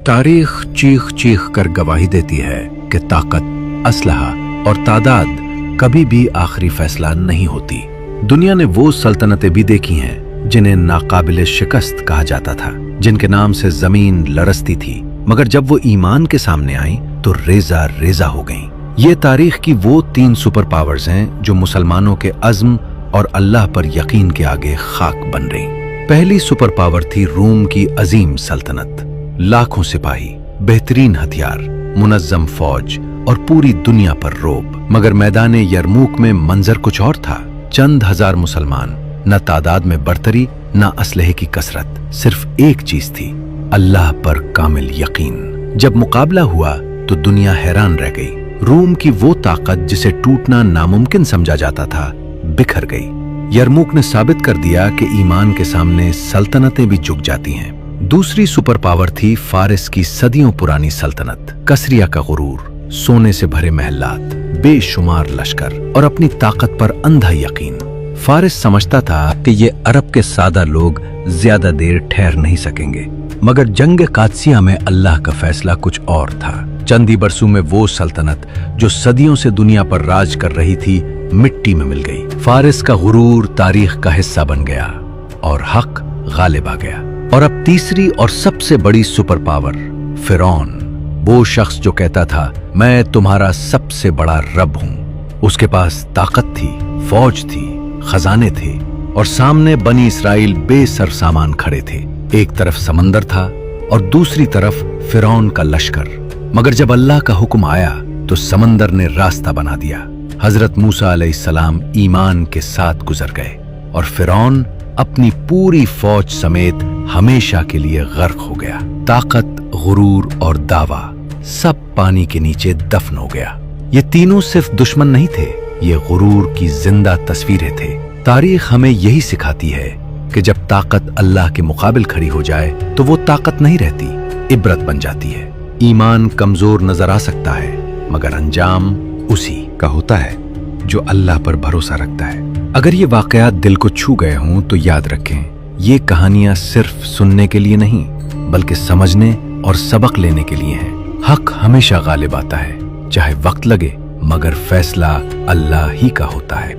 तारीख चीख चीख कर गवाही देती है कि ताकत, असलहा और तादाद कभी भी आखिरी फैसला नहीं होती। दुनिया ने वो सल्तनतें भी देखी हैं जिन्हें नाकाबिले शिकस्त कहा जाता था, जिनके नाम से जमीन लरजती थी, मगर जब वो ईमान के सामने आई तो रेजा रेजा हो गईं। ये तारीख की वो 3 सुपर पावर्स हैं जो मुसलमानों के अज़्म और अल्लाह पर यकीन के आगे खाक बन रही। पहली सुपर पावर थी रूम की अजीम सल्तनत। लाखों सिपाही, बेहतरीन हथियार, मुनज़्ज़म फौज और पूरी दुनिया पर रोब। मगर मैदान यरमूक में मंजर कुछ और था। चंद हजार मुसलमान, न तादाद में बरतरी न असलहे की कसरत, सिर्फ एक चीज थी, अल्लाह पर कामिल यकीन। जब मुकाबला हुआ तो दुनिया हैरान रह गई। रूम की वो ताकत जिसे टूटना नामुमकिन समझा जाता था, बिखर गई। यरमूक ने साबित कर दिया कि ईमान के सामने सल्तनतें भी झुक जाती हैं। दूसरी सुपर पावर थी फारिस की सदियों पुरानी सल्तनत। कसरिया का गुरूर, सोने से भरे महलात, बेशुमार लश्कर और अपनी ताकत पर अंधा यकीन। फारिस समझता था कि ये अरब के सादा लोग ज्यादा देर ठहर नहीं सकेंगे, मगर जंग कादसिया में अल्लाह का फैसला कुछ और था। चंद ही बरसों में वो सल्तनत जो सदियों से दुनिया पर राज कर रही थी, मिट्टी में मिल गई। फारिस का गुरूर तारीख का हिस्सा बन गया और हक गालिब आ गया। और अब तीसरी और सबसे बड़ी सुपर पावर, फिरौन, वो शख्स जो कहता था मैं तुम्हारा सबसे बड़ा रब हूं। उसके पास ताकत थी, फौज थी, खजाने थे और सामने बनी इसराइल बेसर सामान खड़े थे। एक तरफ समंदर था और दूसरी तरफ फिरौन का लश्कर। मगर जब अल्लाह का हुक्म आया तो समंदर ने रास्ता बना दिया। हजरत मूसा अलैहिस्सलाम ईमान के साथ गुजर गए और फिरौन अपनी पूरी फौज समेत हमेशा के लिए गर्क हो गया। ताकत, गुरूर और दावा सब पानी के नीचे दफन हो गया। ये तीनों सिर्फ दुश्मन नहीं थे, ये गुरूर की जिंदा तस्वीरें थे। तारीख हमें यही सिखाती है कि जब ताकत अल्लाह के मुकाबिल खड़ी हो जाए तो वो ताकत नहीं रहती, इबरत बन जाती है। ईमान कमजोर नजर आ सकता है, मगर अंजाम उसी का होता है जो अल्लाह पर भरोसा रखता है। अगर ये वाकयात दिल को छू गए हों तो याद रखें, ये कहानियां सिर्फ सुनने के लिए नहीं, बल्कि समझने और सबक लेने के लिए हैं। हक हमेशा गालिब आता है, चाहे वक्त लगे, मगर फैसला अल्लाह ही का होता है।